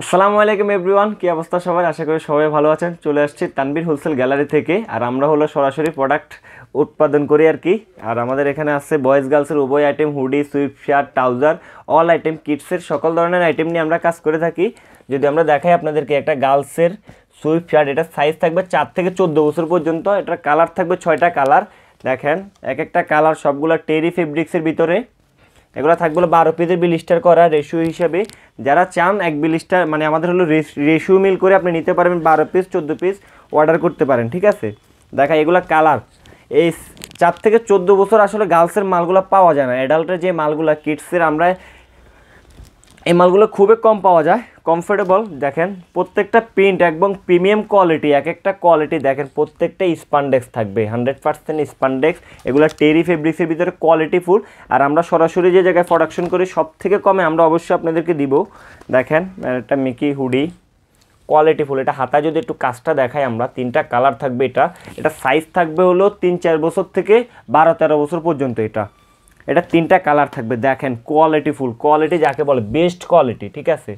আসসালামু আলাইকুম এভরিওয়ান, কি অবস্থা সবাই? আশা করি সবাই ভালো আছেন। চলে আসছি তানবীর হোলসেল গ্যালারি থেকে। আর আমরা হলো সরাসরি প্রোডাক্ট উৎপাদন করি আর কি। আর আমাদের এখানে আছে বয়েজ গার্লসের উভয় item, hoodie, sweatshirt, trouser, all item, কিডসের সকল ধরনের আইটেম নিয়ে আমরা কাজ করে থাকি। যদি আমরা দেখাই আপনাদেরকে একটা গার্লসের সুইফট শার্ট, এটা সাইজ থাকবে 4 থেকে 14 বছর পর্যন্ত। এটার কালার থাকবে 6টা কালার। দেখেন এক একটা কালার সবগুলো টেরি ফেব্রিক্সের ভিতরে। এগুলো থাকবে 12 পিসের বিলিস্টার করা রেশিও হিসাবে। যারা চান এক বিলিস্টার মানে আমাদের হলো রেশিও মিল করে আপনি নিতে পারবেন, 12 পিস 14 পিস অর্ডার করতে পারেন, ঠিক আছে। দেখা এগুলো কালার এই 4 থেকে 14 বছর আসলে গার্লসের মালগুলো পাওয়া যায় না। অ্যাডাল্টের যে মালগুলো কিডসের আমরা এই মালগুলো খুবই কম পাওয়া যায়, কমফোর্টেবল। দেখেন প্রত্যেকটা প্রিন্ট একদম প্রিমিয়াম কোয়ালিটি, এক একটা কোয়ালিটি দেখেন। প্রত্যেকটা স্পান্ডেক্স থাকবে 100% স্পান্ডেক্স। এগুলো টেরি ফেব্রিক্সের ভিতরে কোয়ালিটি ফুল। আর আমরা সরাসরি যে জায়গায় প্রোডাকশন করি সব থেকে কমে আমরা অবশ্যই আপনাদেরকে দিব। দেখেন একটা মিকি হুডি কোয়ালিটি ফুল। এটা হাতায় যদি একটু কাজটা দেখাই আমরা, 3টা কালার থাকবে। এটা সাইজ থাকবে হলো 3-4 বছর থেকে 12-13 বছর পর্যন্ত। এটা 3টা কালার থাকবে। দেখেন কোয়ালিটি ফুল, কোয়ালিটি যাকে বলে বেস্ট কোয়ালিটি, ঠিক আছে।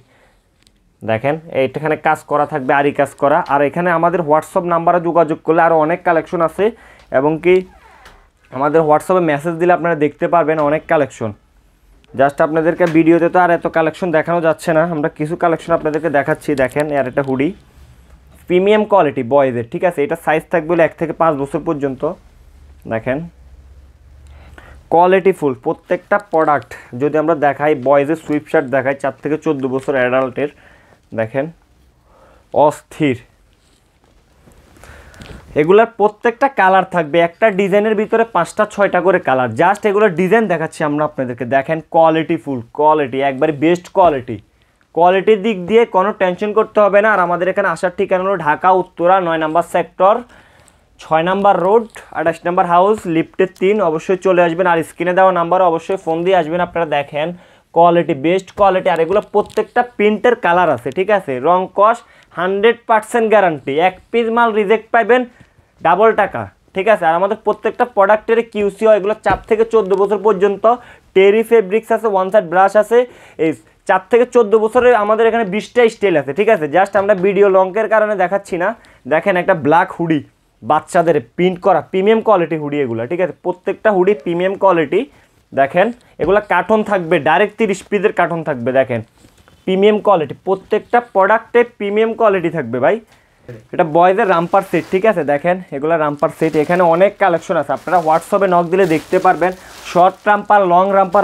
দেখেন এইখানে কাজ করা থাকবে, আরি কাজ করা। আর এখানে আমাদের হোয়াটসঅ্যাপ নাম্বারে যোগাযোগ করলে আরও অনেক কালেকশন আছে, এবং কি আমাদের হোয়াটসঅ্যাপে মেসেজ দিলে আপনারা দেখতে পারবেন অনেক কালেকশন। জাস্ট আপনাদেরকে ভিডিওতে তো আর এত কালেকশন দেখানো যাচ্ছে না, আমরা কিছু কালেকশন আপনাদেরকে দেখাচ্ছি। দেখেন আর একটা হুডি প্রিমিয়াম কোয়ালিটি বয়েজের, ঠিক আছে। এটা সাইজ থাকবে 1 থেকে 5 বছর পর্যন্ত। দেখেন কোয়ালিটি ফুল প্রত্যেকটা প্রোডাক্ট। যদি আমরা দেখাই বয়েজের সুইফট শার্ট দেখাই 4 থেকে 14 বছর অ্যাডাল্টের, দেখেন অস্থির। এগুলার প্রত্যেকটা কালার থাকবে, একটা ডিজাইনের ভিতরে 5টা-6টা করে কালার। জাস্ট এগুলোর ডিজাইন দেখাচ্ছি আমরা আপনাদেরকে। দেখেন কোয়ালিটি ফুল, কোয়ালিটি একবারে বেস্ট কোয়ালিটি। কোয়ালিটির দিক দিয়ে কোনো টেনশন করতে হবে না। আর আমাদের এখানে আসার ঠিকানা হলো ঢাকা উত্তরা 9 নম্বর সেক্টর, 6 নম্বর রোড, 28 নম্বর হাউস, লিফটের 3। অবশ্যই চলে আসবেন। আর স্ক্রিনে দেওয়া নাম্বারে অবশ্যই ফোন দিয়ে আসবেন। আপনারা দেখেন কোয়ালিটি বেস্ট কোয়ালিটি। আর এগুলো প্রত্যেকটা প্রিন্টের কালার আছে, ঠিক আছে। রং কস 100% গ্যারান্টি। এক পিস মাল রিজেক্ট পাইবেন ডাবল টাকা, ঠিক আছে। আর আমাদের প্রত্যেকটা প্রোডাক্টের কিউসি হয় এগুলো 4 থেকে 14 বছর পর্যন্ত। টেরি ফেব্রিক্স আছে, ওয়ান সাইড ব্রাশ আছে। এই 4 থেকে 14 বছরের আমাদের এখানে 20টা স্টাইল আছে, ঠিক আছে। জাস্ট আমরা ভিডিও লংকের কারণে দেখাচ্ছি না। দেখেন একটা ব্ল্যাক হুডি বাচ্চাদের প্রিন্ট করা প্রিমিয়াম কোয়ালিটি হুডি এগুলো, ঠিক আছে। প্রত্যেকটা হুডি প্রিমিয়াম কোয়ালিটি। দেখেন এগুলো কার্টন থাকবে, ডাইরেক্ট 30 পিসের কার্টন থাকবে। দেখেন প্রিমিয়াম কোয়ালিটি, প্রত্যেকটা প্রোডাক্টে প্রিমিয়াম কোয়ালিটি থাকবে ভাই। এটা বয়েজের রাম্পার সেট, ঠিক আছে। দেখেন এগুলো রাম্পার সেট। এখানে অনেক কালেকশন আছে, আপনারা হোয়াটসঅ্যাপে নক দিলে দেখতে পারবেন। Short romper, long romper,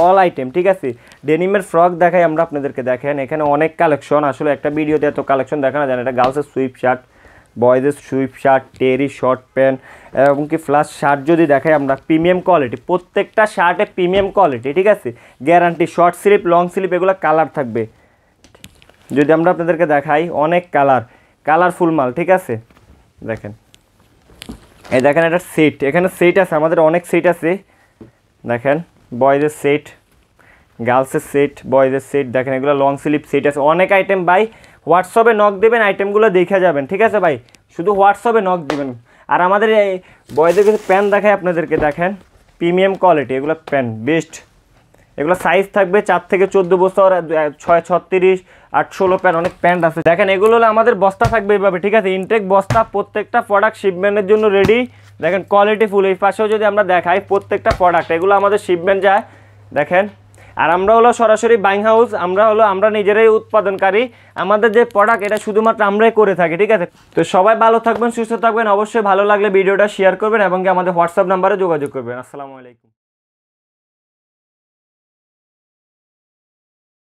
all item, ঠিক আছে। ডেনিমের ফ্রক দেখাই আমরা আপনাদেরকে। দেখেন এখানে অনেক কালেকশন, আসলে একটা ভিডিওতে এত কালেকশন দেখানো যায় না। এটা গার্লসের সুইফট শার্ট, বয়েজের সুইফট শার্ট, টেরি শর্ট প্যান্ট, এবং কি ফ্লাশ শার্ট যদি দেখাই আমরা, প্রিমিয়াম কোয়ালিটি। প্রত্যেকটা শার্টে প্রিমিয়াম কোয়ালিটি, ঠিক আছে। Guarantee. Short slip, long slip এগুলো কালার থাকবে। যদি আমরা আপনাদেরকে দেখাই অনেক কালারফুল মাল, ঠিক আছে। দেখেন এই দেখেন এটা সেট, এখানে সেট আছে আমাদের, অনেক সেট আছে। দেখেন বয়েজের সেট, গার্লসের সেট, বয়েজের সেট। দেখেন এগুলো লং স্লিপ সেট আছে, অনেক আইটেম ভাই। হোয়াটসঅ্যাপে নক দেবেন, আইটেমগুলো দেখে যাবেন, ঠিক আছে ভাই। শুধু হোয়াটসঅ্যাপে নক দেবেন। আর আমাদের এই বয়েজের কিছু প্যান্ট দেখায় আপনাদেরকে। দেখেন প্রিমিয়াম কোয়ালিটি এগুলো প্যান্ট বেস্ট। এগুলো সাইজ থাকবে 4 থেকে 14 বছর, 6, 36, 8, 16 প্যান্ট, অনেক প্যান্ট আছে। দেখেন এগুলো হলো আমাদের বস্তা থাকবে এইভাবে, ঠিক আছে। ইনটেক বস্তা, প্রত্যেকটা প্রোডাক্ট শিপমেন্টের জন্য রেডি। দেখেন কোয়ালিটি ফুল। এই পাশেও যদি আমরা দেখাই প্রত্যেকটা প্রোডাক্ট, এগুলো আমাদের শিপমেন্ট যায়। দেখেন আর আমরা হলো সরাসরি বাইং হাউস, আমরা নিজেরাই উৎপাদনকারী। আমাদের যে প্রোডাক্ট এটা শুধুমাত্র আমরাই করে থাকি, ঠিক আছে। তো সবাই ভালো থাকবেন, সুস্থ থাকবেন। অবশ্যই ভালো লাগলে ভিডিওটা শেয়ার করবেন এবং আমাদের হোয়াটসঅ্যাপ নাম্বারে যোগাযোগ করবেন। আসসালামু আলাইকুম।